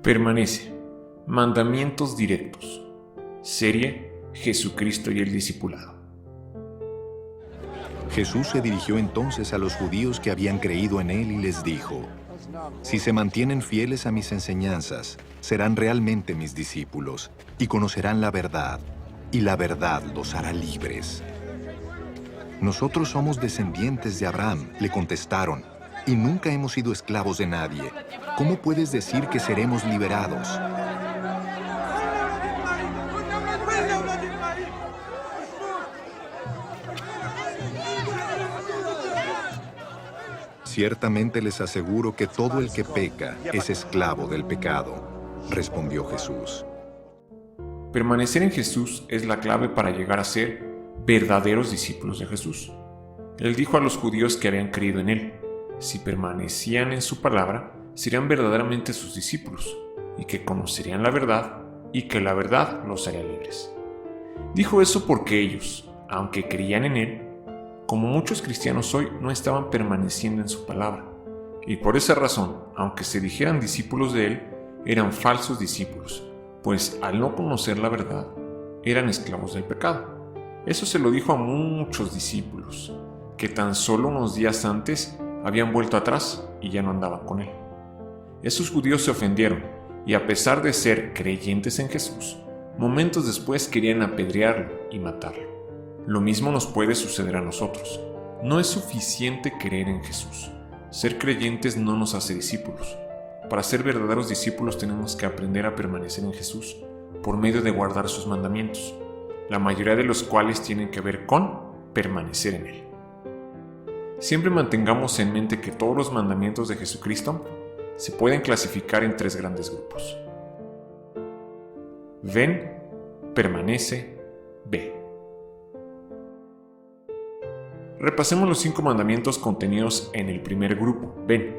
Permanece. Mandamientos directos. Serie Jesucristo y el discipulado. Jesús se dirigió entonces a los judíos que habían creído en él y les dijo: si se mantienen fieles a mis enseñanzas, serán realmente mis discípulos y conocerán la verdad, y la verdad los hará libres. Nosotros somos descendientes de Abraham, le contestaron, y nunca hemos sido esclavos de nadie. ¿Cómo puedes decir que seremos liberados? Ciertamente les aseguro que todo el que peca es esclavo del pecado, respondió Jesús. Permanecer en Jesús es la clave para llegar a ser verdaderos discípulos de Jesús. Él dijo a los judíos que habían creído en Él: si permanecían en su palabra, serían verdaderamente sus discípulos, y que conocerían la verdad, y que la verdad los haría libres. Dijo eso porque ellos, aunque creían en Él, como muchos cristianos hoy, no estaban permaneciendo en su palabra, y por esa razón, aunque se dijeran discípulos de Él, eran falsos discípulos, pues al no conocer la verdad, eran esclavos del pecado. Eso se lo dijo a muchos discípulos, que tan solo unos días antes habían vuelto atrás y ya no andaban con Él. Esos judíos se ofendieron, y a pesar de ser creyentes en Jesús, momentos después querían apedrearlo y matarlo. Lo mismo nos puede suceder a nosotros. No es suficiente creer en Jesús. Ser creyentes no nos hace discípulos. Para ser verdaderos discípulos tenemos que aprender a permanecer en Jesús por medio de guardar sus mandamientos, la mayoría de los cuales tienen que ver con permanecer en Él. Siempre mantengamos en mente que todos los mandamientos de Jesucristo se pueden clasificar en tres grandes grupos: ven, permanece, ve. Repasemos los 5 mandamientos contenidos en el primer grupo, ven.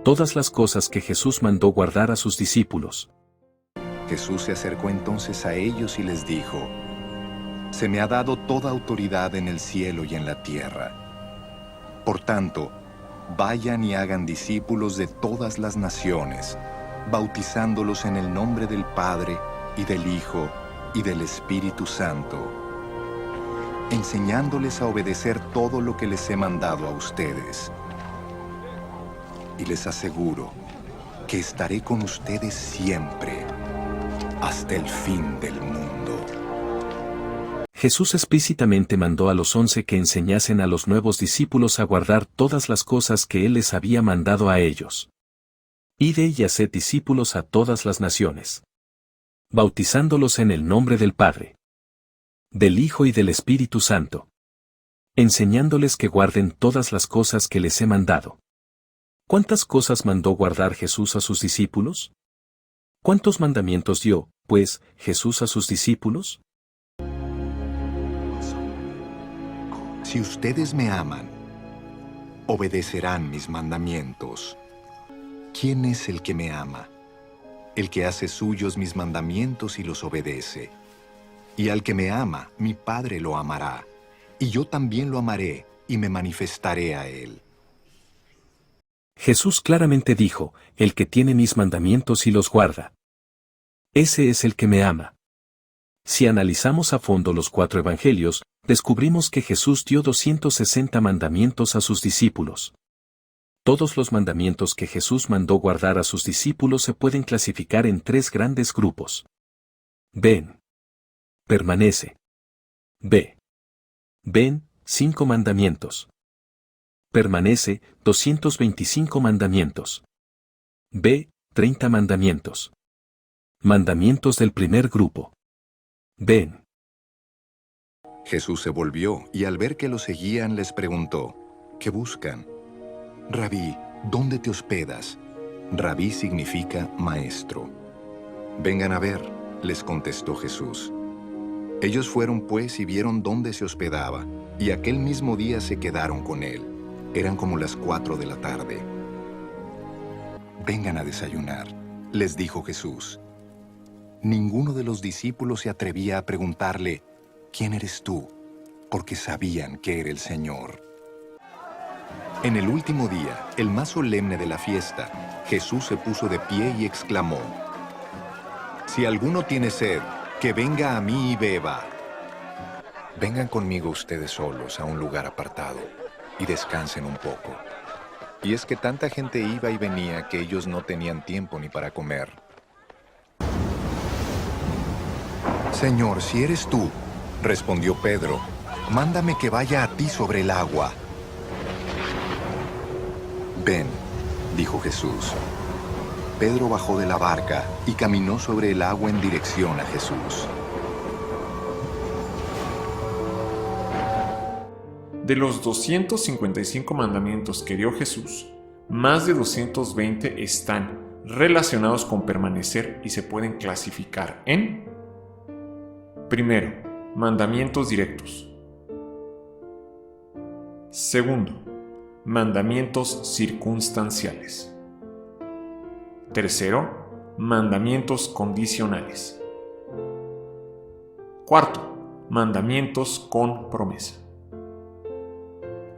Todas las cosas que Jesús mandó guardar a sus discípulos. Jesús se acercó entonces a ellos y les dijo: se me ha dado toda autoridad en el cielo y en la tierra. Por tanto, vayan y hagan discípulos de todas las naciones, bautizándolos en el nombre del Padre, y del Hijo, y del Espíritu Santo, enseñándoles a obedecer todo lo que les he mandado a ustedes. Y les aseguro que estaré con ustedes siempre, hasta el fin del mundo. Jesús explícitamente mandó a los 11 que enseñasen a los nuevos discípulos a guardar todas las cosas que Él les había mandado a ellos. Id y haced discípulos a todas las naciones, bautizándolos en el nombre del Padre, del Hijo y del Espíritu Santo, enseñándoles que guarden todas las cosas que les he mandado. ¿Cuántas cosas mandó guardar Jesús a sus discípulos? ¿Cuántos mandamientos dio, pues, Jesús a sus discípulos? Si ustedes me aman, obedecerán mis mandamientos. ¿Quién es el que me ama? El que hace suyos mis mandamientos y los obedece. Y al que me ama, mi Padre lo amará, y yo también lo amaré y me manifestaré a él. Jesús claramente dijo: el que tiene mis mandamientos y los guarda, ese es el que me ama. Si analizamos a fondo los 4 evangelios, descubrimos que Jesús dio 260 mandamientos a sus discípulos. Todos los mandamientos que Jesús mandó guardar a sus discípulos se pueden clasificar en 3 grandes grupos. Ven. Permanece. Ve. Ven, 5 mandamientos. Permanece, 225 mandamientos. Ve, 30 mandamientos. Mandamientos del primer grupo. Ven. Jesús se volvió y al ver que lo seguían les preguntó: ¿qué buscan? Rabí, ¿dónde te hospedas? Rabí significa maestro. Vengan a ver, les contestó Jesús. Ellos fueron pues y vieron dónde se hospedaba, y aquel mismo día se quedaron con él. Eran como las 4 de la tarde. Vengan a desayunar, les dijo Jesús. Ninguno de los discípulos se atrevía a preguntarle: ¿quién eres tú? Porque sabían que era el Señor. En el último día, el más solemne de la fiesta, Jesús se puso de pie y exclamó: Si alguno tiene sed, que venga a mí y beba. Vengan conmigo ustedes solos a un lugar apartado y descansen un poco. Y es que tanta gente iba y venía que ellos no tenían tiempo ni para comer. Señor, si eres tú, respondió Pedro, mándame que vaya a ti sobre el agua. Ven, dijo Jesús. Pedro bajó de la barca y caminó sobre el agua en dirección a Jesús. De los 255 mandamientos que dio Jesús, más de 220 están relacionados con permanecer y se pueden clasificar en: primero, mandamientos directos. Segundo, mandamientos circunstanciales. Tercero, mandamientos condicionales. Cuarto, mandamientos con promesa.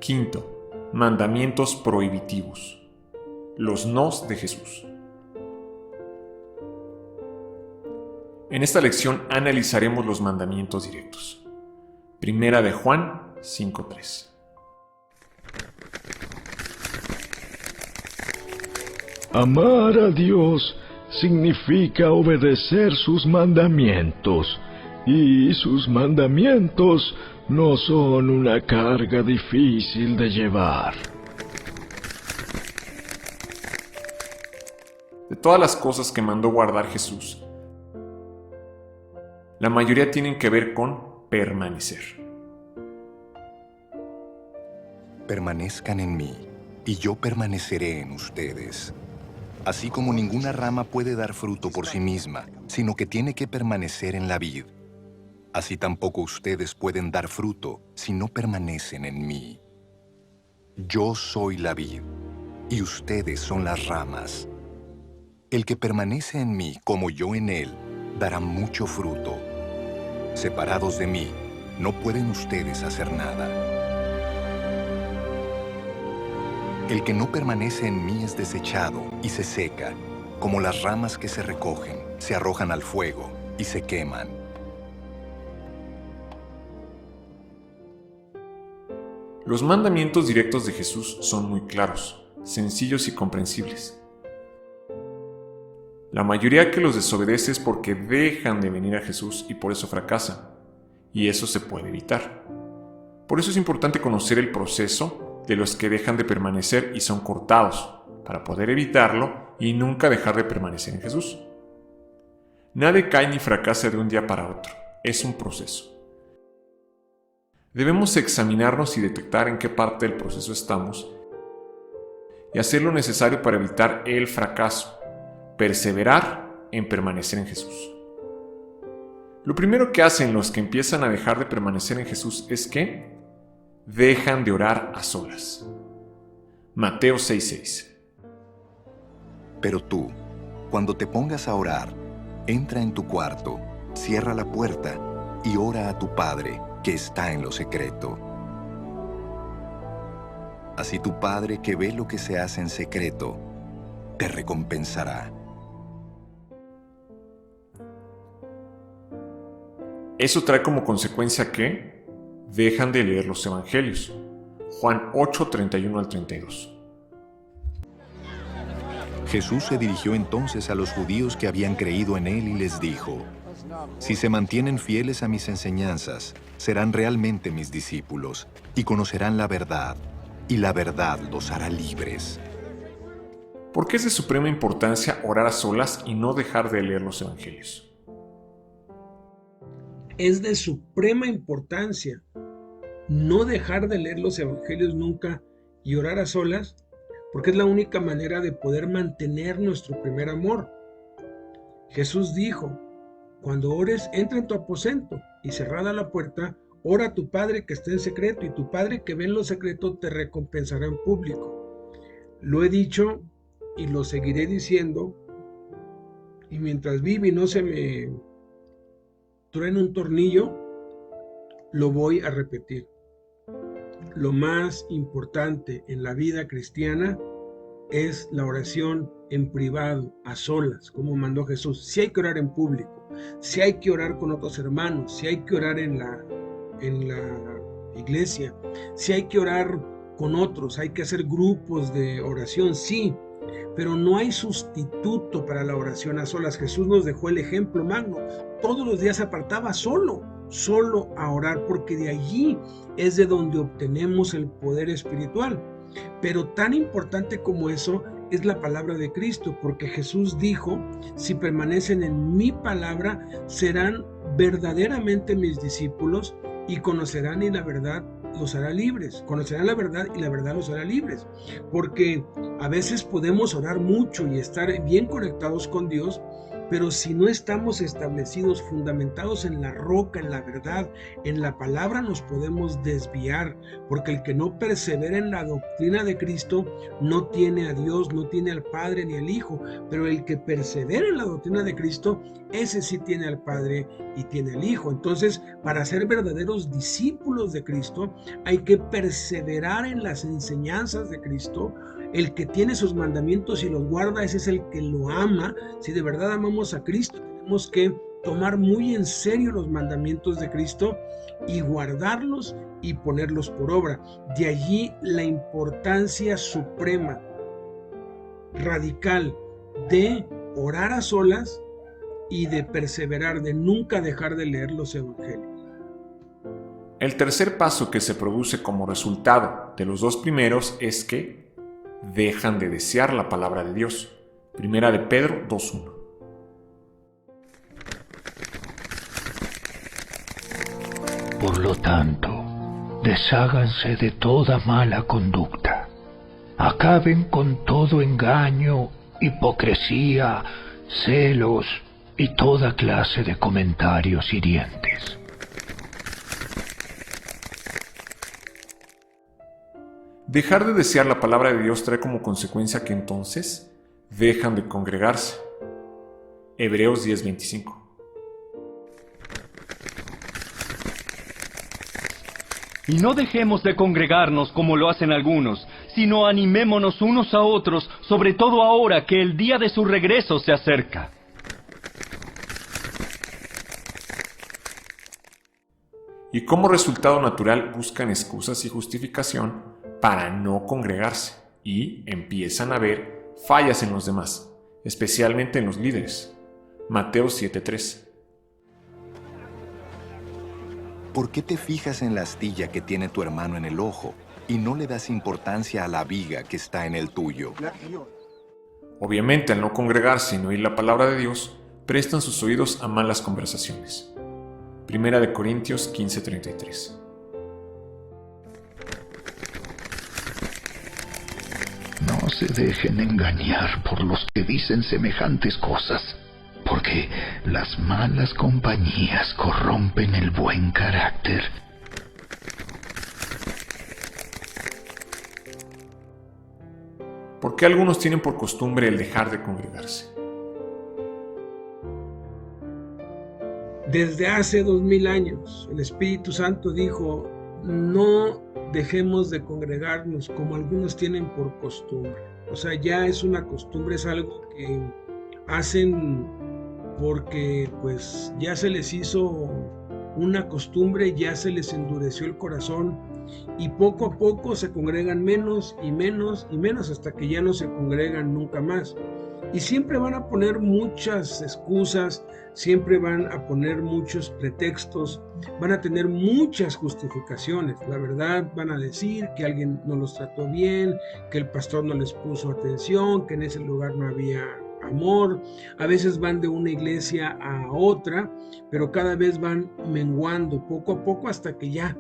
Quinto, mandamientos prohibitivos. Los nos de Jesús. En esta lección analizaremos los mandamientos directos. Primera de Juan 5:3. Amar a Dios significa obedecer sus mandamientos, y sus mandamientos no son una carga difícil de llevar. De todas las cosas que mandó guardar Jesús, la mayoría tienen que ver con permanecer. Permanezcan en mí, y yo permaneceré en ustedes. Así como ninguna rama puede dar fruto por sí misma, sino que tiene que permanecer en la vid, así tampoco ustedes pueden dar fruto si no permanecen en mí. Yo soy la vid, y ustedes son las ramas. El que permanece en mí como yo en él, dará mucho fruto. Separados de mí, no pueden ustedes hacer nada. El que no permanece en mí es desechado y se seca, como las ramas que se recogen, se arrojan al fuego y se queman. Los mandamientos directos de Jesús son muy claros, sencillos y comprensibles. La mayoría que los desobedece es porque dejan de venir a Jesús y por eso fracasan, y eso se puede evitar. Por eso es importante conocer el proceso de los que dejan de permanecer y son cortados, para poder evitarlo y nunca dejar de permanecer en Jesús. Nadie cae ni fracasa de un día para otro, es un proceso. Debemos examinarnos y detectar en qué parte del proceso estamos y hacer lo necesario para evitar el fracaso, perseverar en permanecer en Jesús. Lo primero que hacen los que empiezan a dejar de permanecer en Jesús es que dejan de orar a solas. Mateo 6:6. Pero tú, cuando te pongas a orar, entra en tu cuarto, cierra la puerta y ora a tu Padre que está en lo secreto. Así tu Padre que ve lo que se hace en secreto, te recompensará. Eso trae como consecuencia que dejan de leer los evangelios. Juan 8:31 al 32. Jesús se dirigió entonces a los judíos que habían creído en él y les dijo: Si se mantienen fieles a mis enseñanzas, serán realmente mis discípulos y conocerán la verdad, y la verdad los hará libres. ¿Por qué es de suprema importancia orar a solas y no dejar de leer los evangelios? Es de suprema importancia no dejar de leer los evangelios nunca y orar a solas, porque es la única manera de poder mantener nuestro primer amor. Jesús dijo: cuando ores, entra en tu aposento y cerrada la puerta, ora a tu Padre que está en secreto, y tu Padre que ve en lo secreto te recompensará en público. Lo he dicho y lo seguiré diciendo, y mientras vive y no se me truene un tornillo, lo voy a repetir. lo más importante en la vida cristiana es la oración en privado, a solas, como mandó Jesús. Si hay que orar en público, si hay que orar con otros hermanos, si hay que orar en la iglesia, si hay que orar con otros, hay que hacer grupos de oración, sí, pero no hay sustituto para la oración a solas. Jesús nos dejó el ejemplo magno. Todos los días se apartaba solo a orar, porque de allí es de donde obtenemos el poder espiritual. Pero tan importante como eso es la palabra de Cristo, porque Jesús dijo: si permanecen en mi palabra, serán verdaderamente mis discípulos y conocerán, y la verdad los hará libres. Conocerán la verdad y la verdad los hará libres. Porque a veces podemos orar mucho y estar bien conectados con Dios, pero si no estamos establecidos, fundamentados en la roca, en la verdad, en la palabra, nos podemos desviar, porque el que no persevera en la doctrina de Cristo no tiene a Dios, no tiene al Padre ni al Hijo, pero el que persevera en la doctrina de Cristo, ese sí tiene al Padre y tiene al Hijo. Entonces, para ser verdaderos discípulos de Cristo, hay que perseverar en las enseñanzas de Cristo. El que tiene sus mandamientos y los guarda, ese es el que lo ama. Si de verdad amamos a Cristo, tenemos que tomar muy en serio los mandamientos de Cristo y guardarlos y ponerlos por obra. De allí la importancia suprema, radical, de orar a solas y de perseverar, de nunca dejar de leer los evangelios. El tercer paso que se produce como resultado de los dos primeros es que dejan de desear la palabra de Dios. Primera de Pedro 2:1. Por lo tanto, desháganse de toda mala conducta. Acaben con todo engaño, hipocresía, celos y toda clase de comentarios hirientes. Dejar de desear la palabra de Dios trae como consecuencia que entonces dejan de congregarse. Hebreos 10:25. Y no dejemos de congregarnos como lo hacen algunos, sino animémonos unos a otros, sobre todo ahora que el día de su regreso se acerca. Y como resultado natural buscan excusas y justificación para no congregarse y empiezan a ver fallas en los demás, especialmente en los líderes. Mateo 7:3. ¿Por qué te fijas en la astilla que tiene tu hermano en el ojo y no le das importancia a la viga que está en el tuyo? Obviamente, al no congregarse y no oír la palabra de Dios, prestan sus oídos a malas conversaciones. Primera de Corintios 15:33. No se dejen engañar por los que dicen semejantes cosas, porque las malas compañías corrompen el buen carácter. ¿Por qué algunos tienen por costumbre el dejar de congregarse? Desde hace 2000 años, el Espíritu Santo dijo: no dejemos de congregarnos como algunos tienen por costumbre. O sea, ya es una costumbre, es algo que hacen porque pues ya se les hizo una costumbre, ya se les endureció el corazón y poco a poco se congregan menos y menos y menos hasta que ya no se congregan nunca más. Y siempre van a poner muchas excusas, siempre van a poner muchos pretextos, van a tener muchas justificaciones. La verdad, van a decir que alguien no los trató bien, que el pastor no les puso atención, que en ese lugar no había amor. A veces van de una iglesia a otra, pero cada vez van menguando poco a poco hasta que ya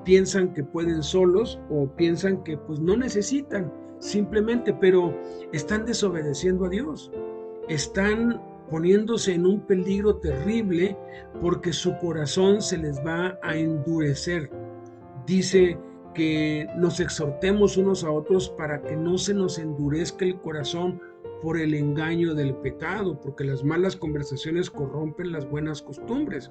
piensan que pueden solos o piensan que pues no necesitan simplemente, pero están desobedeciendo a Dios, están poniéndose en un peligro terrible porque su corazón se les va a endurecer. Dice que nos exhortemos unos a otros para que no se nos endurezca el corazón por el engaño del pecado, porque las malas conversaciones corrompen las buenas costumbres.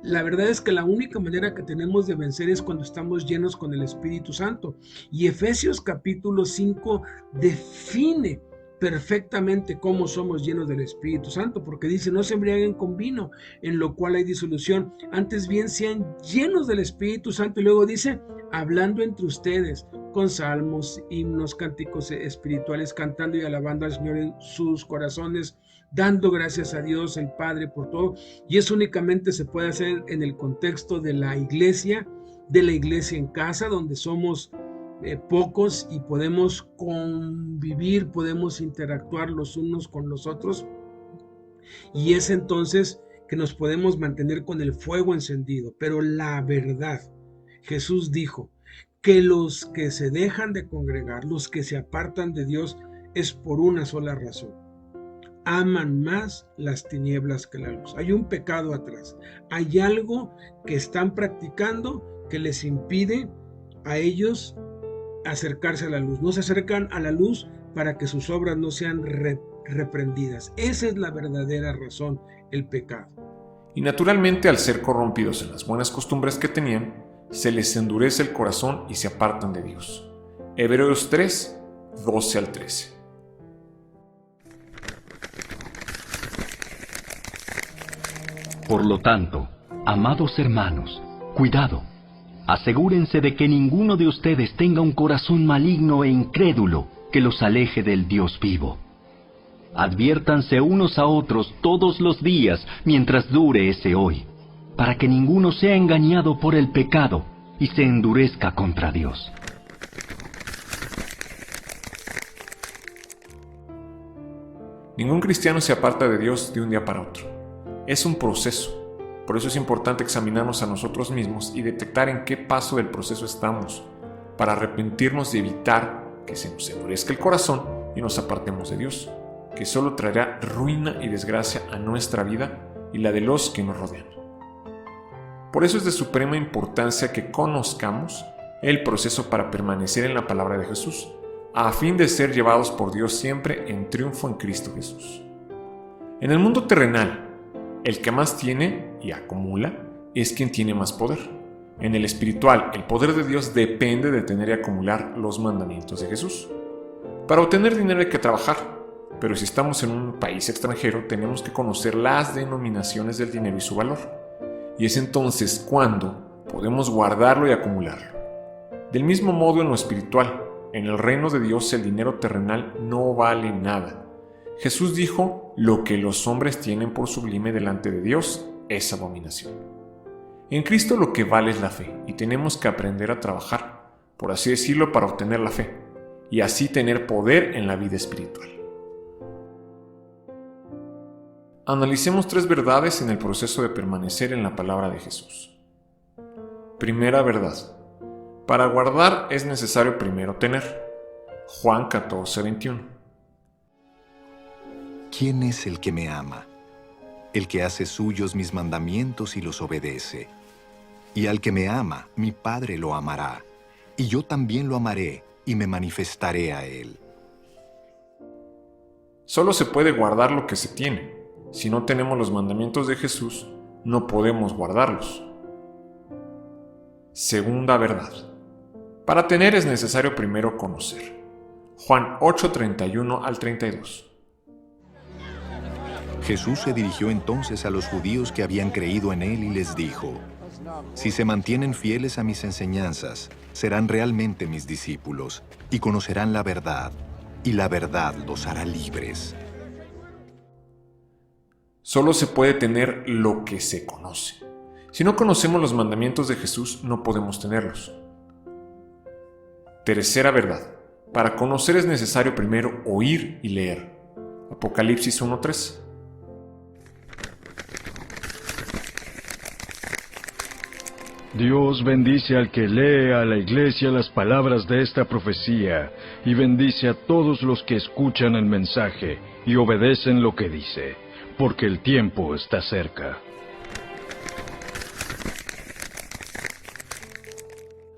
La verdad es que la única manera que tenemos de vencer es cuando estamos llenos con el Espíritu Santo. Y Efesios capítulo 5 define perfectamente cómo somos llenos del Espíritu Santo, porque dice: no se embriaguen con vino, en lo cual hay disolución, antes bien sean llenos del Espíritu Santo. Y luego dice: hablando entre ustedes con salmos, himnos, cánticos espirituales, cantando y alabando al Señor en sus corazones, dando gracias a Dios el Padre por todo. Y eso únicamente se puede hacer en el contexto de la iglesia en casa, donde somos pocos y podemos convivir, podemos interactuar los unos con los otros, y es entonces que nos podemos mantener con el fuego encendido. Pero la verdad, Jesús dijo que los que se dejan de congregar, los que se apartan de Dios, es por una sola razón: aman más las tinieblas que la luz. Hay un pecado atrás, hay algo que están practicando que les impide a ellos acercarse a la luz. No se acercan a la luz para que sus obras no sean reprendidas. Esa es la verdadera razón, el pecado. Y naturalmente, al ser corrompidos en las buenas costumbres que tenían, se les endurece el corazón y se apartan de Dios. Hebreos 3, 12 al 13. Por lo tanto, amados hermanos, cuidado. Asegúrense de que ninguno de ustedes tenga un corazón maligno e incrédulo que los aleje del Dios vivo. Adviértanse unos a otros todos los días mientras dure ese hoy, para que ninguno sea engañado por el pecado y se endurezca contra Dios. Ningún cristiano se aparta de Dios de un día para otro. Es un proceso. Por eso es importante examinarnos a nosotros mismos y detectar en qué paso del proceso estamos, para arrepentirnos y evitar que se nos endurezca el corazón y nos apartemos de Dios, que solo traerá ruina y desgracia a nuestra vida y la de los que nos rodean. Por eso es de suprema importancia que conozcamos el proceso para permanecer en la palabra de Jesús, a fin de ser llevados por Dios siempre en triunfo en Cristo Jesús. En el mundo terrenal, el que más tiene y acumula es quien tiene más poder. En el espiritual, el poder de Dios depende de tener y acumular los mandamientos de Jesús. Para obtener dinero hay que trabajar, pero si estamos en un país extranjero, tenemos que conocer las denominaciones del dinero y su valor. Y es entonces cuando podemos guardarlo y acumularlo. Del mismo modo, en lo espiritual, en el reino de Dios, el dinero terrenal no vale nada. Jesús dijo: lo que los hombres tienen por sublime delante de Dios es abominación. En Cristo lo que vale es la fe, y tenemos que aprender a trabajar, por así decirlo, para obtener la fe, y así tener poder en la vida espiritual. Analicemos 3 verdades en el proceso de permanecer en la palabra de Jesús. Primera verdad: para guardar es necesario primero tener. Juan 14, 21. ¿Quién es el que me ama? El que hace suyos mis mandamientos y los obedece. Y al que me ama, mi Padre lo amará, y yo también lo amaré y me manifestaré a él. Solo se puede guardar lo que se tiene. Si no tenemos los mandamientos de Jesús, no podemos guardarlos. Segunda verdad: para tener es necesario primero conocer. Juan 8, 31 al 32. Jesús se dirigió entonces a los judíos que habían creído en él y les dijo: si se mantienen fieles a mis enseñanzas, serán realmente mis discípulos y conocerán la verdad, y la verdad los hará libres. Solo se puede tener lo que se conoce. Si no conocemos los mandamientos de Jesús, no podemos tenerlos. Tercera verdad: para conocer es necesario primero oír y leer. Apocalipsis 1:3. Dios bendice al que lee a la iglesia las palabras de esta profecía y bendice a todos los que escuchan el mensaje y obedecen lo que dice, porque el tiempo está cerca.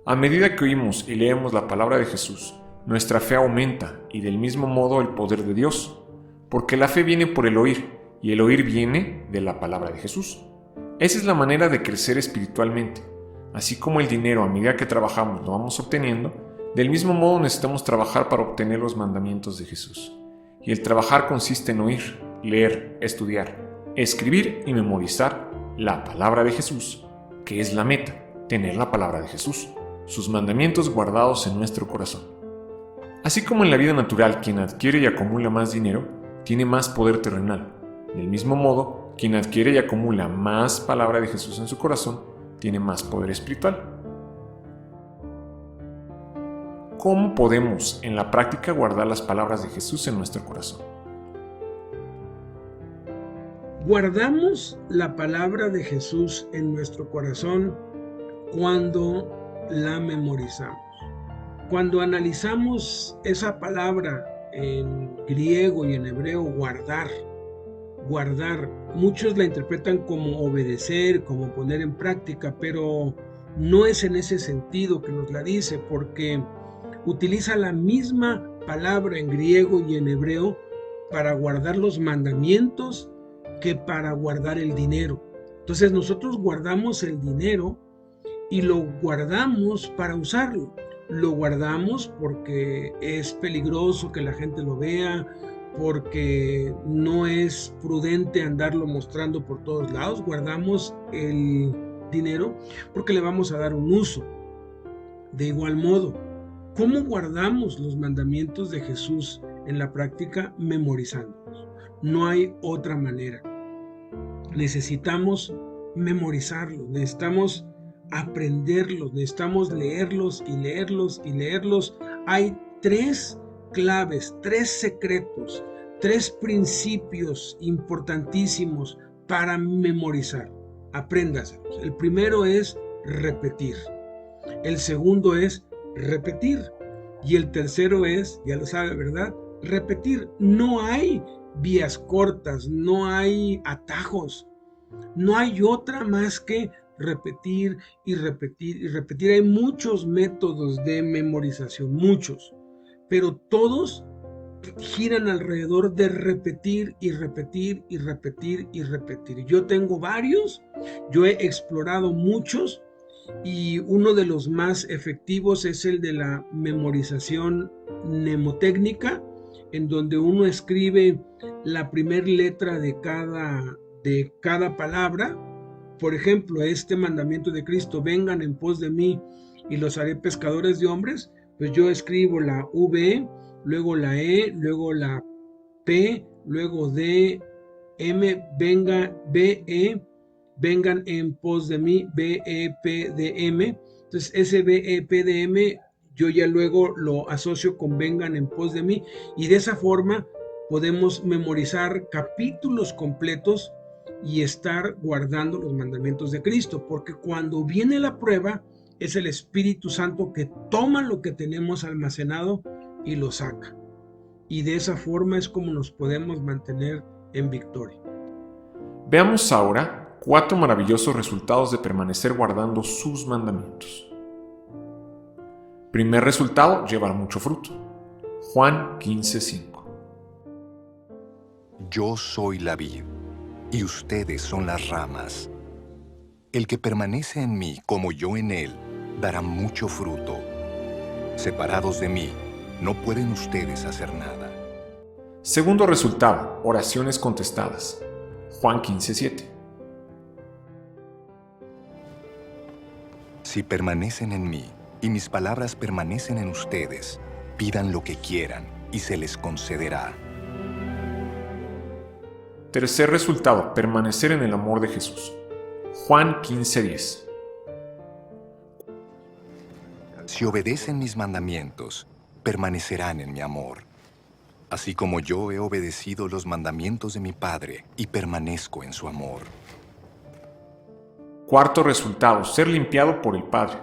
A medida que oímos y leemos la palabra de Jesús, nuestra fe aumenta y del mismo modo el poder de Dios, porque la fe viene por el oír, y el oír viene de la palabra de Jesús. Esa es la manera de crecer espiritualmente. Así como el dinero, a medida que trabajamos, lo vamos obteniendo, del mismo modo necesitamos trabajar para obtener los mandamientos de Jesús. Y el trabajar consiste en oír, leer, estudiar, escribir y memorizar la palabra de Jesús, que es la meta, tener la palabra de Jesús, sus mandamientos guardados en nuestro corazón. Así como en la vida natural, quien adquiere y acumula más dinero, tiene más poder terrenal. Del mismo modo, quien adquiere y acumula más palabra de Jesús en su corazón, tiene más poder espiritual. ¿Cómo podemos en la práctica guardar las palabras de Jesús en nuestro corazón? Guardamos la palabra de Jesús en nuestro corazón cuando la memorizamos. Cuando analizamos esa palabra en griego y en hebreo, guardar, muchos la interpretan como obedecer, como poner en práctica, pero no es en ese sentido que nos la dice, porque utiliza la misma palabra en griego y en hebreo para guardar los mandamientos que para guardar el dinero. Entonces nosotros guardamos el dinero y lo guardamos para usarlo. Lo guardamos porque es peligroso que la gente lo vea, porque no es prudente andarlo mostrando por todos lados. Guardamos el dinero porque le vamos a dar un uso. De igual modo, ¿cómo guardamos los mandamientos de Jesús en la práctica? Memorizándolos. No hay otra manera. Necesitamos memorizarlos, necesitamos aprenderlos, necesitamos leerlos y leerlos y leerlos. Hay 3 claves, 3 secretos, 3 principios importantísimos para memorizar. Apréndaselos. El primero es repetir. El segundo es repetir. Y el tercero es, ya lo sabe, ¿verdad? Repetir. No hay vías cortas, no hay atajos. No hay otra más que repetir y repetir y repetir. Hay muchos métodos de memorización, muchos, pero todos giran alrededor de repetir y repetir y repetir y repetir. Yo tengo varios, yo he explorado muchos y uno de los más efectivos es el de la memorización mnemotécnica, en donde uno escribe la primera letra de cada palabra. Por ejemplo, este mandamiento de Cristo, vengan en pos de mí y los haré pescadores de hombres, pues yo escribo la V, luego la E, luego la P, luego D, M, venga, BE, vengan en pos de mí, BEPDM. Entonces ese BEPDM yo ya luego lo asocio con vengan en pos de mí, y de esa forma podemos memorizar capítulos completos y estar guardando los mandamientos de Cristo, porque cuando viene la prueba es el Espíritu Santo que toma lo que tenemos almacenado y lo saca, y de esa forma es como nos podemos mantener en victoria. Veamos ahora 4 maravillosos resultados de permanecer guardando sus mandamientos. Primer resultado, llevar mucho fruto. Juan 15:5. Yo soy la vid, y ustedes son las ramas. El que permanece en mí como yo en él, dará mucho fruto. Separados de mí, no pueden ustedes hacer nada. Segundo resultado, oraciones contestadas. Juan 15:7. Si permanecen en mí, y mis palabras permanecen en ustedes, pidan lo que quieran, y se les concederá. Tercer resultado, permanecer en el amor de Jesús. Juan 15:10. Si obedecen mis mandamientos, permanecerán en mi amor. Así como yo he obedecido los mandamientos de mi Padre y permanezco en su amor. Cuarto resultado, ser limpiado por el Padre.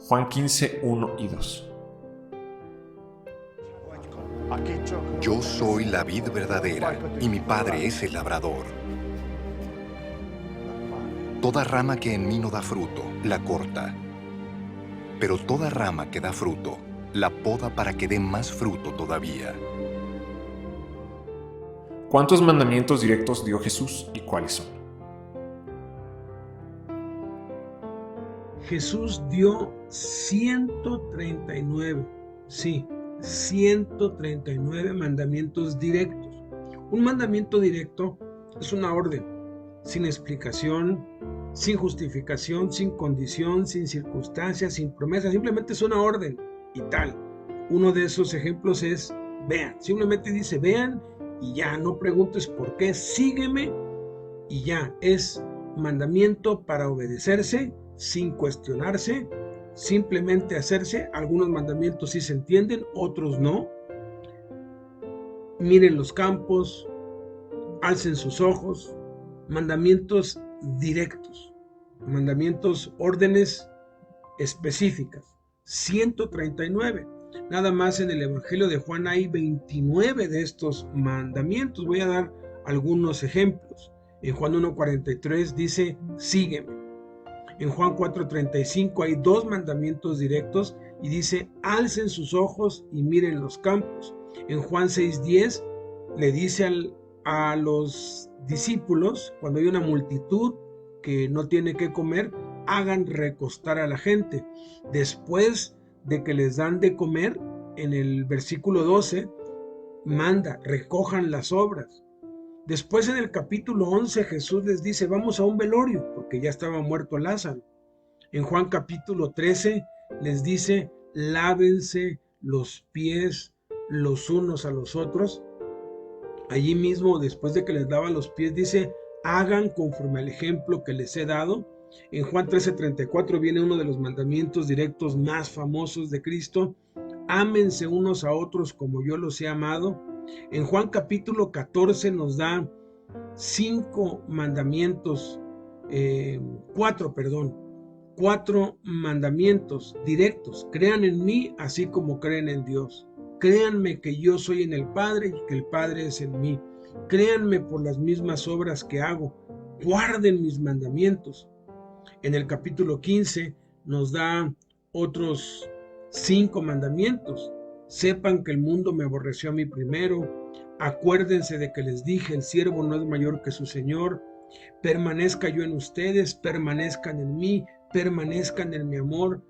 Juan 15:1 y 2. Yo soy la vid verdadera, y mi Padre es el labrador. Toda rama que en mí no da fruto, la corta. Pero toda rama que da fruto, la poda para que dé más fruto todavía. ¿Cuántos mandamientos directos dio Jesús y cuáles son? Jesús dio 139, sí, 139 mandamientos directos. Un mandamiento directo es una orden, sin explicación, sin justificación, sin condición, sin circunstancias, sin promesa, simplemente es una orden y tal. Uno de esos ejemplos es vean, simplemente dice vean y ya, no preguntes por qué, sígueme y ya, es mandamiento para obedecerse sin cuestionarse, simplemente hacerse. Algunos mandamientos sí se entienden, otros no. Miren los campos, alcen sus ojos, mandamientos directos, mandamientos, órdenes específicas, 139. Nada más en el Evangelio de Juan hay 29 de estos mandamientos. Voy a dar algunos ejemplos. En Juan 1:43 dice, sígueme. En Juan 4:35 hay 2 mandamientos directos y dice, alcen sus ojos y miren los campos. En Juan 6:10 le dice a los discípulos, cuando hay una multitud que no tiene que comer, hagan recostar a la gente. Después de que les dan de comer, en el versículo 12, manda, recojan las obras. Después en el capítulo 11 Jesús les dice, vamos a un velorio, porque ya estaba muerto Lázaro. En Juan capítulo 13 les dice, lávense los pies los unos a los otros. Allí mismo, después de que les lava los pies, dice, hagan conforme al ejemplo que les he dado. En Juan 13:34 viene uno de los mandamientos directos más famosos de Cristo, ámense unos a otros como yo los he amado. En Juan capítulo 14 nos da 4 mandamientos directos. Crean en mí así como creen en Dios. Créanme que yo soy en el Padre y que el Padre es en mí. Créanme por las mismas obras que hago. Guarden mis mandamientos. En el capítulo 15 nos da otros 5 mandamientos. Sepan que el mundo me aborreció a mí primero. Acuérdense de que les dije, el siervo no es mayor que su Señor. Permanezca yo en ustedes, permanezcan en mí, permanezcan en mi amor.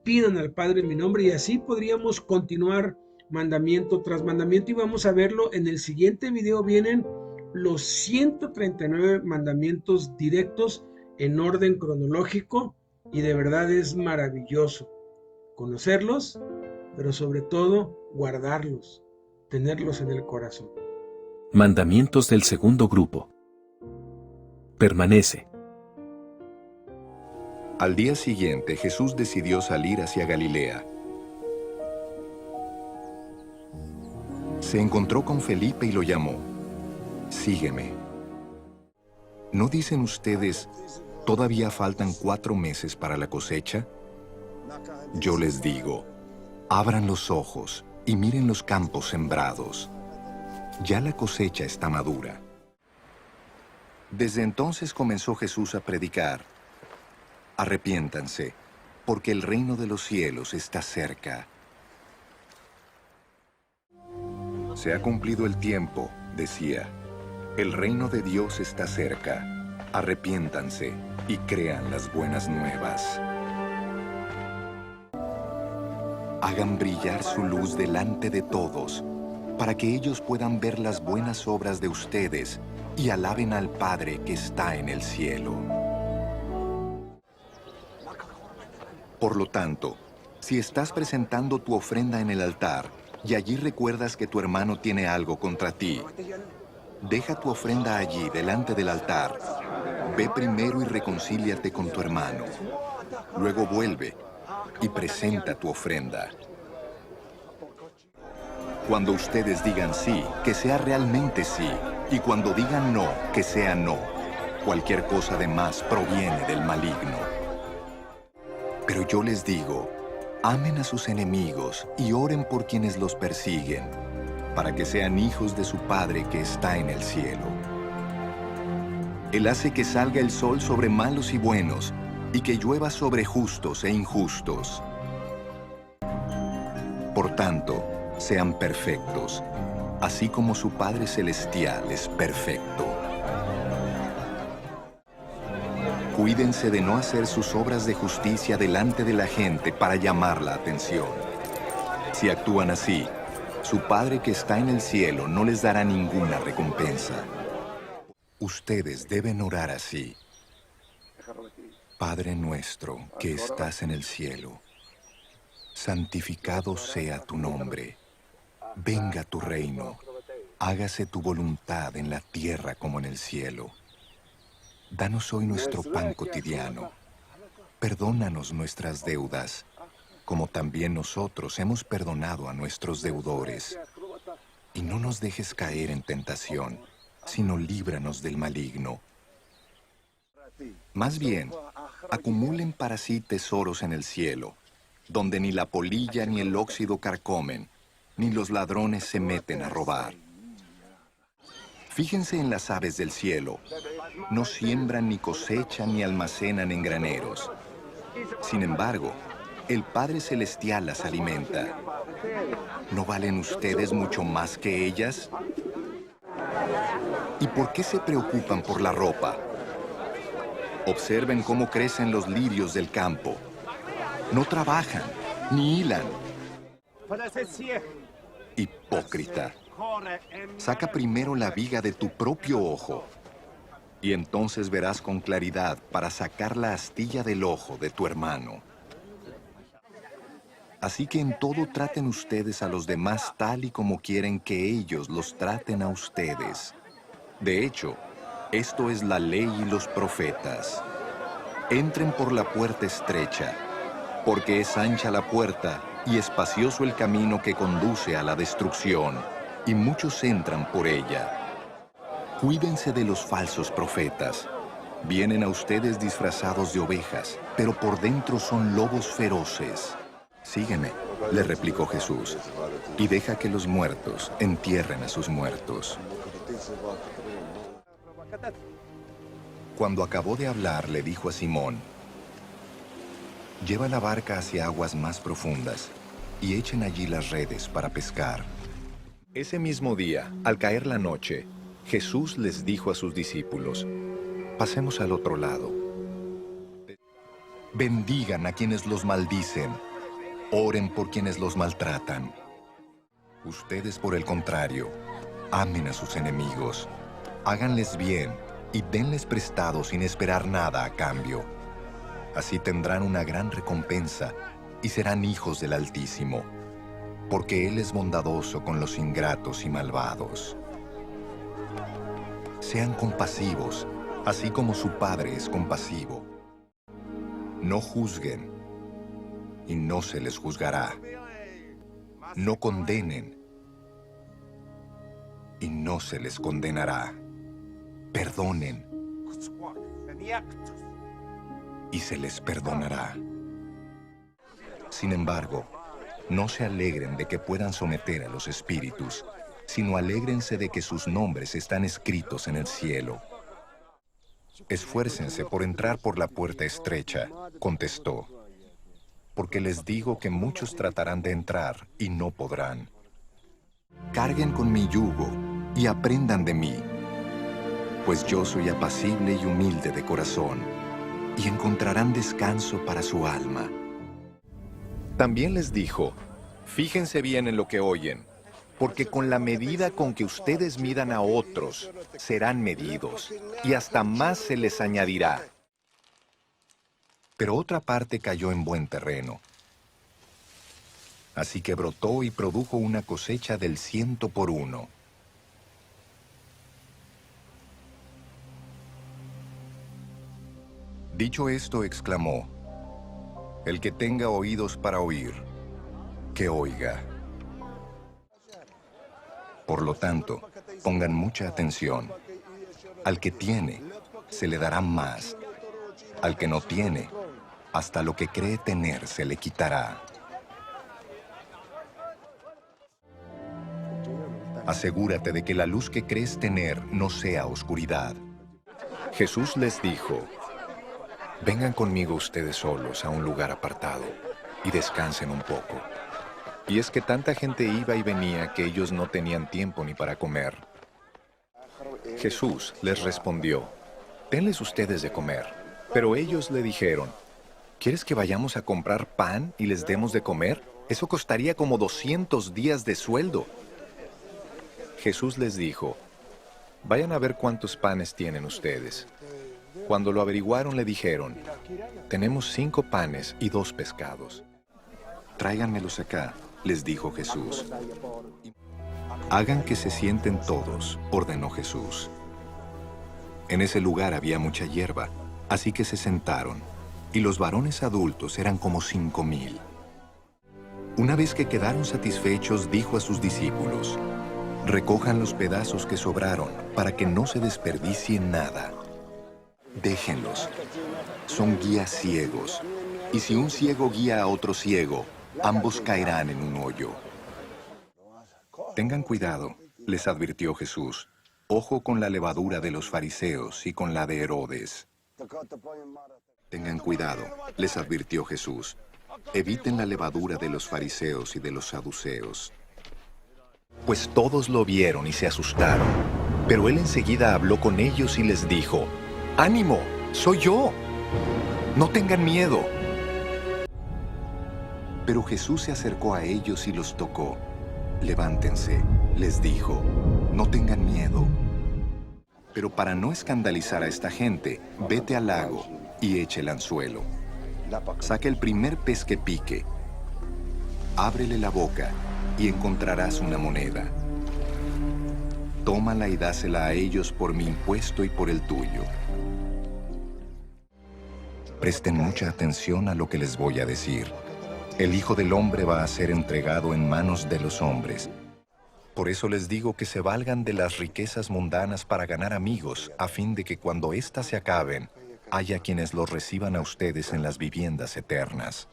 Pidan al Padre en mi nombre, y así podríamos continuar mandamiento tras mandamiento, y vamos a verlo en el siguiente video. Vienen los 139 mandamientos directos en orden cronológico, y de verdad es maravilloso conocerlos, pero sobre todo guardarlos, tenerlos en el corazón. Mandamientos del segundo grupo. Permanece. Al día siguiente, Jesús decidió salir hacia Galilea. Se encontró con Felipe y lo llamó. Sígueme. ¿No dicen ustedes, todavía faltan 4 meses para la cosecha? Yo les digo, abran los ojos y miren los campos sembrados. Ya la cosecha está madura. Desde entonces comenzó Jesús a predicar. Arrepiéntanse, porque el reino de los cielos está cerca. Se ha cumplido el tiempo, decía. El reino de Dios está cerca. Arrepiéntanse y crean las buenas nuevas. Hagan brillar su luz delante de todos, para que ellos puedan ver las buenas obras de ustedes y alaben al Padre que está en el cielo. Por lo tanto, si estás presentando tu ofrenda en el altar y allí recuerdas que tu hermano tiene algo contra ti, deja tu ofrenda allí delante del altar. Ve primero y reconcíliate con tu hermano. Luego vuelve y presenta tu ofrenda. Cuando ustedes digan sí, que sea realmente sí, y cuando digan no, que sea no. Cualquier cosa de más proviene del maligno. Pero yo les digo, amen a sus enemigos y oren por quienes los persiguen, para que sean hijos de su Padre que está en el cielo. Él hace que salga el sol sobre malos y buenos, y que llueva sobre justos e injustos. Por tanto, sean perfectos, así como su Padre Celestial es perfecto. Cuídense de no hacer sus obras de justicia delante de la gente para llamar la atención. Si actúan así, su Padre que está en el cielo no les dará ninguna recompensa. Ustedes deben orar así. Padre nuestro que estás en el cielo, santificado sea tu nombre. Venga tu reino. Hágase tu voluntad en la tierra como en el cielo. Danos hoy nuestro pan cotidiano. Perdónanos nuestras deudas, como también nosotros hemos perdonado a nuestros deudores. Y no nos dejes caer en tentación, sino líbranos del maligno. Más bien, acumulen para sí tesoros en el cielo, donde ni la polilla ni el óxido carcomen, ni los ladrones se meten a robar. Fíjense en las aves del cielo. No siembran, ni cosechan, ni almacenan en graneros. Sin embargo, el Padre Celestial las alimenta. ¿No valen ustedes mucho más que ellas? ¿Y por qué se preocupan por la ropa? Observen cómo crecen los lirios del campo. No trabajan, ni hilan. Hipócrita. Saca primero la viga de tu propio ojo, y entonces verás con claridad para sacar la astilla del ojo de tu hermano. Así que en todo traten ustedes a los demás tal y como quieren que ellos los traten a ustedes. De hecho, esto es la ley y los profetas. Entren por la puerta estrecha, porque es ancha la puerta y espacioso el camino que conduce a la destrucción, y muchos entran por ella. Cuídense de los falsos profetas. Vienen a ustedes disfrazados de ovejas, pero por dentro son lobos feroces. Sígueme, le replicó Jesús, y deja que los muertos entierren a sus muertos. Cuando acabó de hablar, le dijo a Simón: lleva la barca hacia aguas más profundas y echen allí las redes para pescar. Ese mismo día, al caer la noche, Jesús les dijo a sus discípulos: pasemos al otro lado. Bendigan a quienes los maldicen. Oren por quienes los maltratan. Ustedes, por el contrario, amen a sus enemigos. Háganles bien y denles prestado sin esperar nada a cambio. Así tendrán una gran recompensa y serán hijos del Altísimo, porque Él es bondadoso con los ingratos y malvados. Sean compasivos, así como su Padre es compasivo. No juzguen, y no se les juzgará. No condenen, y no se les condenará. Perdonen, y se les perdonará. Sin embargo, no se alegren de que puedan someter a los espíritus, sino alégrense de que sus nombres están escritos en el cielo. Esfuércense por entrar por la puerta estrecha, contestó, porque les digo que muchos tratarán de entrar y no podrán. Carguen con mi yugo y aprendan de mí, pues yo soy apacible y humilde de corazón, y encontrarán descanso para su alma. También les dijo: fíjense bien en lo que oyen, porque con la medida con que ustedes midan a otros, serán medidos, y hasta más se les añadirá. Pero otra parte cayó en buen terreno. Así que brotó y produjo una cosecha del 100 por 1. Dicho esto, exclamó: el que tenga oídos para oír, que oiga. Por lo tanto, pongan mucha atención. Al que tiene, se le dará más. Al que no tiene, hasta lo que cree tener se le quitará. Asegúrate de que la luz que crees tener no sea oscuridad. Jesús les dijo: vengan conmigo ustedes solos a un lugar apartado y descansen un poco. Y es que tanta gente iba y venía que ellos no tenían tiempo ni para comer. Jesús les respondió: «Denles ustedes de comer». Pero ellos le dijeron: «¿Quieres que vayamos a comprar pan y les demos de comer? Eso costaría como 200 días de sueldo». Jesús les dijo: «Vayan a ver cuántos panes tienen ustedes». Cuando lo averiguaron, le dijeron: «Tenemos 5 panes y 2 pescados». «Tráiganmelos acá», les dijo Jesús. «Hagan que se sienten todos», ordenó Jesús. En ese lugar había mucha hierba, así que se sentaron, y los varones adultos eran como 5,000. Una vez que quedaron satisfechos, dijo a sus discípulos: «Recojan los pedazos que sobraron, para que no se desperdicie nada. Déjenlos. Son guías ciegos, y si un ciego guía a otro ciego, ambos caerán en un hoyo». «Tengan cuidado», les advirtió Jesús. «Ojo con la levadura de los fariseos y con la de Herodes». «Tengan cuidado», les advirtió Jesús. «Eviten la levadura de los fariseos y de los saduceos». Pues todos lo vieron y se asustaron. Pero él enseguida habló con ellos y les dijo: «¡Ánimo! ¡Soy yo! ¡No tengan miedo!». Pero Jesús se acercó a ellos y los tocó. «Levántense», les dijo, «no tengan miedo». Pero para no escandalizar a esta gente, vete al lago y eche el anzuelo. Saca el primer pez que pique. Ábrele la boca y encontrarás una moneda. Tómala y dásela a ellos por mi impuesto y por el tuyo. Presten mucha atención a lo que les voy a decir. El Hijo del Hombre va a ser entregado en manos de los hombres. Por eso les digo que se valgan de las riquezas mundanas para ganar amigos, a fin de que cuando éstas se acaben, haya quienes los reciban a ustedes en las viviendas eternas.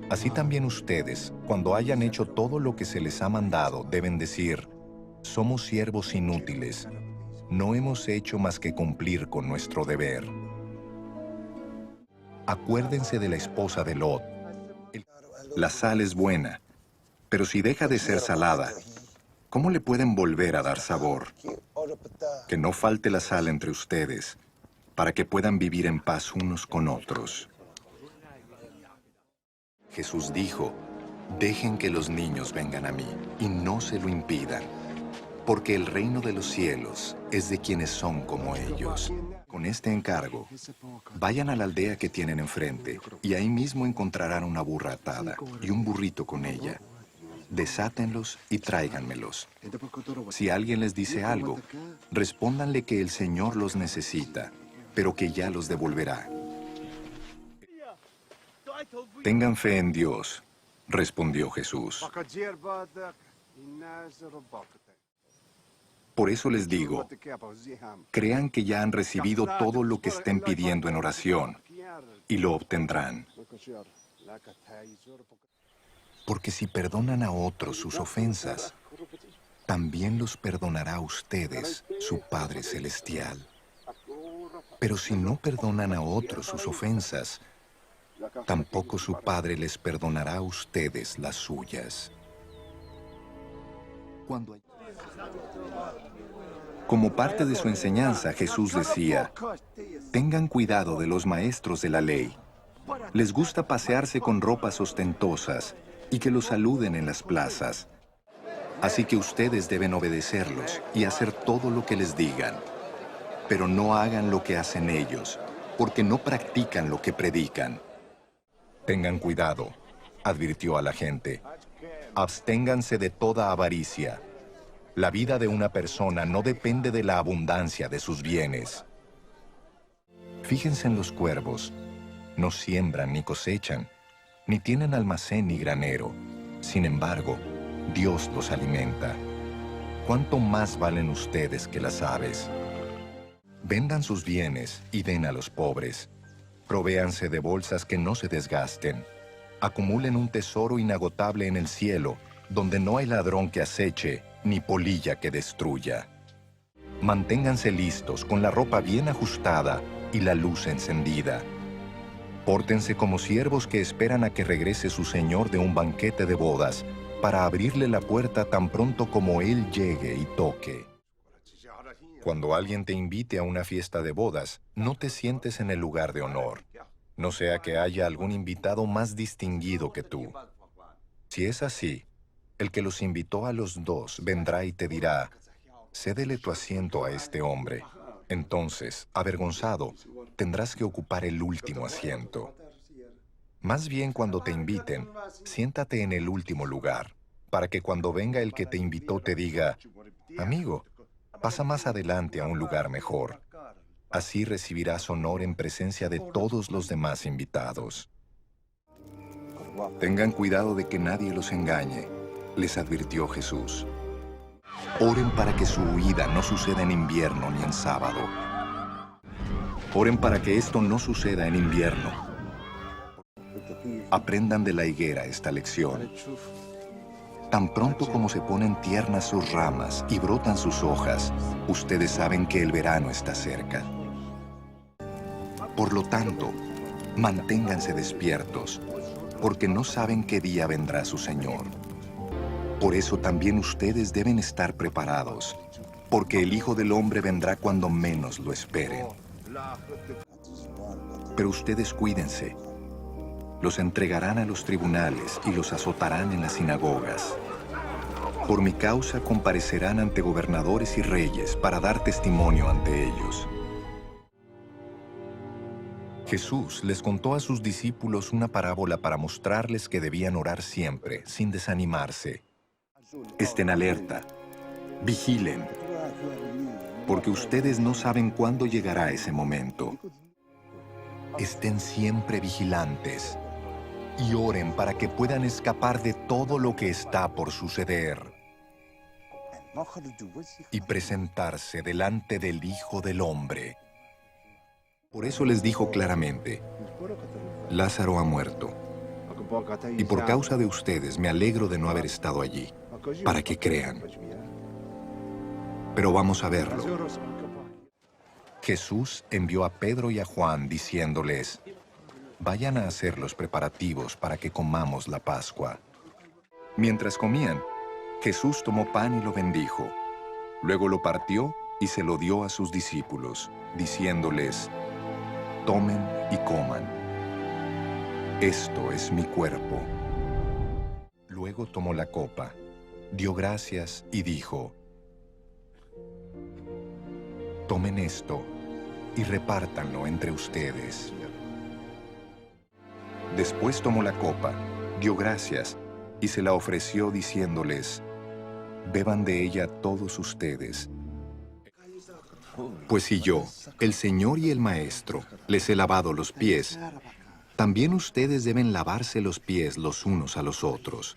Así también ustedes, cuando hayan hecho todo lo que se les ha mandado, deben decir: «Somos siervos inútiles, no hemos hecho más que cumplir con nuestro deber». Acuérdense de la esposa de Lot. La sal es buena, pero si deja de ser salada, ¿cómo le pueden volver a dar sabor? Que no falte la sal entre ustedes, para que puedan vivir en paz unos con otros. Jesús dijo: «Dejen que los niños vengan a mí, y no se lo impidan, porque el reino de los cielos es de quienes son como ellos». Con este encargo, vayan a la aldea que tienen enfrente, y ahí mismo encontrarán una burra atada y un burrito con ella. Desátenlos y tráiganmelos. Si alguien les dice algo, respóndanle que el Señor los necesita, pero que ya los devolverá. «Tengan fe en Dios», respondió Jesús. «Por eso les digo, crean que ya han recibido todo lo que estén pidiendo en oración, y lo obtendrán. Porque si perdonan a otros sus ofensas, también los perdonará a ustedes su Padre Celestial. Pero si no perdonan a otros sus ofensas, tampoco su Padre les perdonará a ustedes las suyas». Como parte de su enseñanza, Jesús decía: «Tengan cuidado de los maestros de la ley. Les gusta pasearse con ropas ostentosas y que los saluden en las plazas. Así que ustedes deben obedecerlos y hacer todo lo que les digan. Pero no hagan lo que hacen ellos, porque no practican lo que predican». «Tengan cuidado», advirtió a la gente. «Absténganse de toda avaricia. La vida de una persona no depende de la abundancia de sus bienes. Fíjense en los cuervos. No siembran ni cosechan, ni tienen almacén ni granero. Sin embargo, Dios los alimenta. ¿Cuánto más valen ustedes que las aves? Vendan sus bienes y den a los pobres. Provéanse de bolsas que no se desgasten. Acumulen un tesoro inagotable en el cielo, donde no hay ladrón que aceche, ni polilla que destruya. Manténganse listos con la ropa bien ajustada y la luz encendida, Pórtense como siervos que esperan a que regrese su señor de un banquete de bodas, para abrirle la puerta tan pronto como él llegue y toque. Cuando alguien te invite a una fiesta de bodas, no te sientes en el lugar de honor, no sea que haya algún invitado más distinguido que tú. Si es así, el que los invitó a los dos vendrá y te dirá: cédele tu asiento a este hombre. Entonces, avergonzado, tendrás que ocupar el último asiento. Más bien, cuando te inviten, siéntate en el último lugar, para que cuando venga el que te invitó te diga: amigo, pasa más adelante a un lugar mejor. Así recibirás honor en presencia de todos los demás invitados. Tengan cuidado de que nadie los engañe, les advirtió Jesús. Oren para que su huida no suceda en invierno ni en sábado. Oren para que esto no suceda en invierno. Aprendan de la higuera esta lección. Tan pronto como se ponen tiernas sus ramas y brotan sus hojas, ustedes saben que el verano está cerca. Por lo tanto, manténganse despiertos, porque no saben qué día vendrá su Señor. Por eso también ustedes deben estar preparados, porque el Hijo del Hombre vendrá cuando menos lo esperen. Pero ustedes cuídense. Los entregarán a los tribunales y los azotarán en las sinagogas. Por mi causa comparecerán ante gobernadores y reyes para dar testimonio ante ellos. Jesús les contó a sus discípulos una parábola para mostrarles que debían orar siempre, sin desanimarse. Estén alerta, vigilen, porque ustedes no saben cuándo llegará ese momento. Estén siempre vigilantes y oren para que puedan escapar de todo lo que está por suceder y presentarse delante del Hijo del Hombre. Por eso les dijo claramente: Lázaro ha muerto, y por causa de ustedes me alegro de no haber estado allí, para que crean. Pero vamos a verlo. Jesús envió a Pedro y a Juan diciéndoles: vayan a hacer los preparativos para que comamos la Pascua. Mientras comían, Jesús tomó pan y lo bendijo. Luego lo partió y se lo dio a sus discípulos, diciéndoles: tomen y coman. Esto es mi cuerpo. Luego tomó la copa, dio gracias y dijo: tomen esto y repártanlo entre ustedes. Después tomó la copa, dio gracias y se la ofreció diciéndoles: beban de ella todos ustedes. Pues si yo, el Señor y el Maestro, les he lavado los pies, también ustedes deben lavarse los pies los unos a los otros.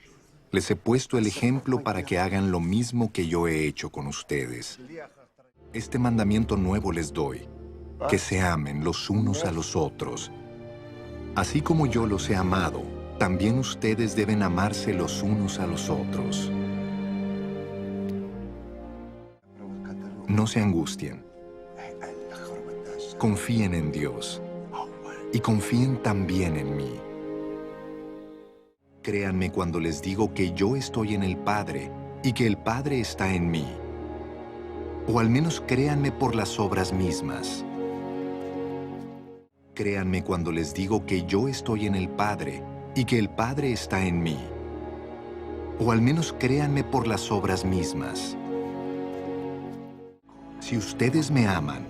Les he puesto el ejemplo para que hagan lo mismo que yo he hecho con ustedes. Este mandamiento nuevo les doy, que se amen los unos a los otros. Así como yo los he amado, también ustedes deben amarse los unos a los otros. No se angustien. Confíen en Dios y confíen también en mí. Créanme cuando les digo que yo estoy en el Padre y que el Padre está en mí. O al menos créanme por las obras mismas. Créanme cuando les digo que yo estoy en el Padre y que el Padre está en mí. O al menos créanme por las obras mismas. Si ustedes me aman,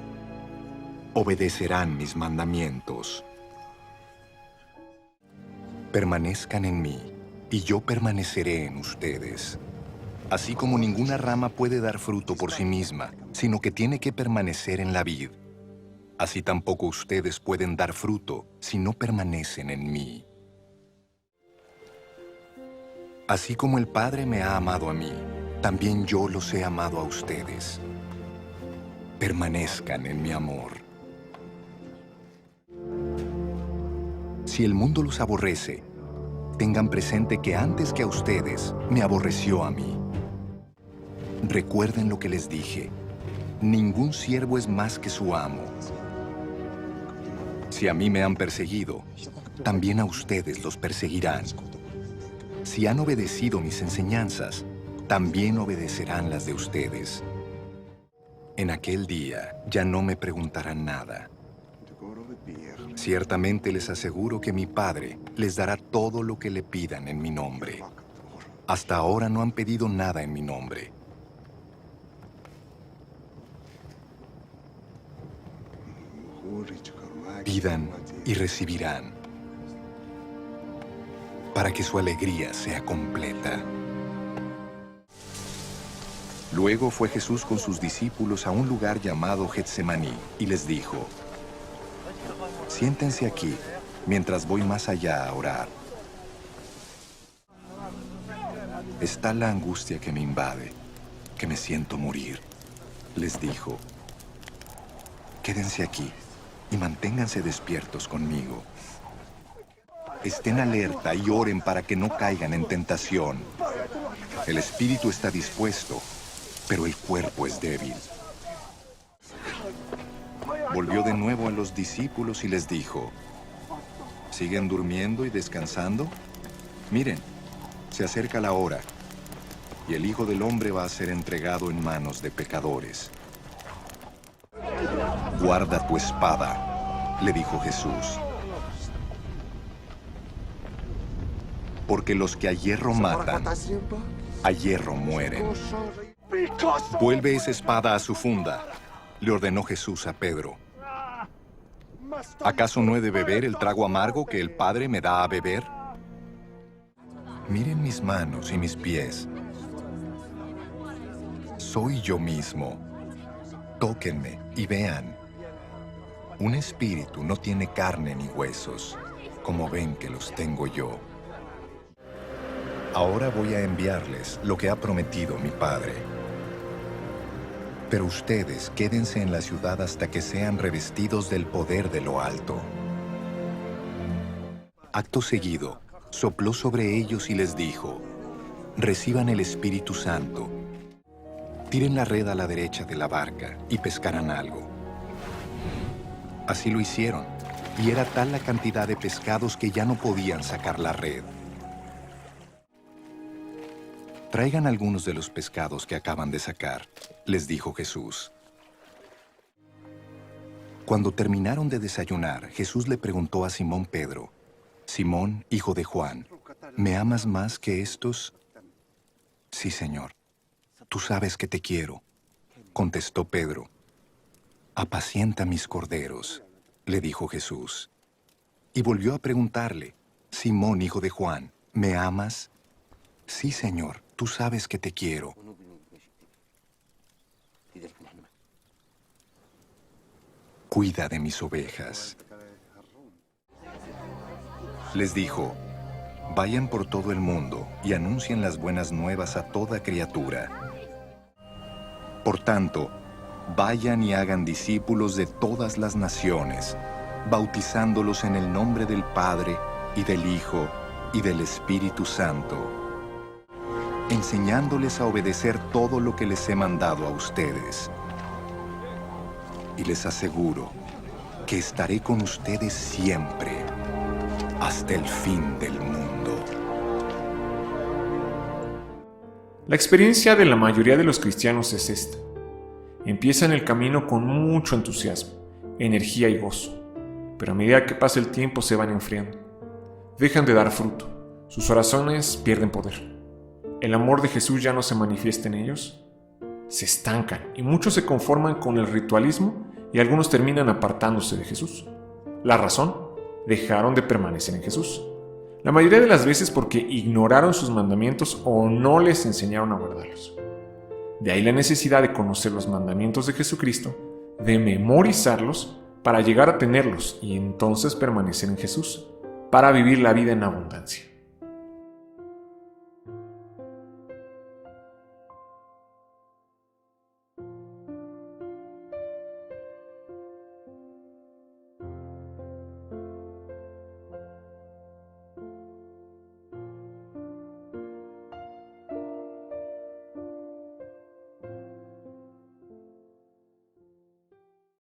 obedecerán mis mandamientos. Permanezcan en mí, y yo permaneceré en ustedes. Así como ninguna rama puede dar fruto por sí misma, sino que tiene que permanecer en la vid, así tampoco ustedes pueden dar fruto si no permanecen en mí. Así como el Padre me ha amado a mí, también yo los he amado a ustedes. Permanezcan en mi amor. Si el mundo los aborrece, tengan presente que antes que a ustedes, me aborreció a mí. Recuerden lo que les dije. Ningún siervo es más que su amo. Si Si a mí me han perseguido, también a ustedes los perseguirán. Si han obedecido mis enseñanzas, también obedecerán las de ustedes. En aquel día ya no me preguntarán nada. Ciertamente les aseguro que mi Padre les dará todo lo que le pidan en mi nombre. Hasta ahora no han pedido nada en mi nombre. Pidan y recibirán, para que su alegría sea completa. Luego fue Jesús con sus discípulos a un lugar llamado Getsemaní y les dijo: siéntense aquí, mientras voy más allá a orar. Es tal la angustia que me invade, que me siento morir. Les dijo: quédense aquí y manténganse despiertos conmigo. Estén alerta y oren para que no caigan en tentación. El espíritu está dispuesto, pero el cuerpo es débil. Volvió de nuevo a los discípulos y les dijo: ¿siguen durmiendo y descansando? Miren, se acerca la hora, y el Hijo del Hombre va a ser entregado en manos de pecadores. Guarda tu espada, le dijo Jesús. Porque los que a hierro matan, a hierro mueren. Vuelve esa espada a su funda, le ordenó Jesús a Pedro. ¿Acaso no he de beber el trago amargo que el Padre me da a beber? Miren mis manos y mis pies. Soy yo mismo. Tóquenme y vean. Un espíritu no tiene carne ni huesos, como ven que los tengo yo. Ahora voy a enviarles lo que ha prometido mi Padre. Pero ustedes quédense en la ciudad hasta que sean revestidos del poder de lo alto. Acto seguido, sopló sobre ellos y les dijo: reciban el Espíritu Santo. Tiren la red a la derecha de la barca y pescarán algo. Así lo hicieron, y era tal la cantidad de pescados que ya no podían sacar la red. Traigan algunos de los pescados que acaban de sacar, les dijo Jesús. Cuando terminaron de desayunar, Jesús le preguntó a Simón Pedro: Simón, hijo de Juan, ¿me amas más que estos? Sí, Señor, tú sabes que te quiero, contestó Pedro. Apacienta mis corderos, le dijo Jesús. Y volvió a preguntarle: Simón, hijo de Juan, ¿me amas? Sí, Señor, tú sabes que te quiero. Cuida de mis ovejas. Les dijo: vayan por todo el mundo y anuncien las buenas nuevas a toda criatura. Por tanto, vayan y hagan discípulos de todas las naciones, bautizándolos en el nombre del Padre, y del Hijo, y del Espíritu Santo, enseñándoles a obedecer todo lo que les he mandado a ustedes. Y les aseguro que estaré con ustedes siempre, hasta el fin del mundo. La experiencia de la mayoría de los cristianos es esta. Empiezan el camino con mucho entusiasmo, energía y gozo, pero a medida que pasa el tiempo se van enfriando. Dejan de dar fruto, sus oraciones pierden poder. El amor de Jesús ya no se manifiesta en ellos, se estancan y muchos se conforman con el ritualismo y algunos terminan apartándose de Jesús. La razón: dejaron de permanecer en Jesús. La mayoría de las veces porque ignoraron sus mandamientos o no les enseñaron a guardarlos. De ahí la necesidad de conocer los mandamientos de Jesucristo, de memorizarlos para llegar a tenerlos y entonces permanecer en Jesús, para vivir la vida en abundancia.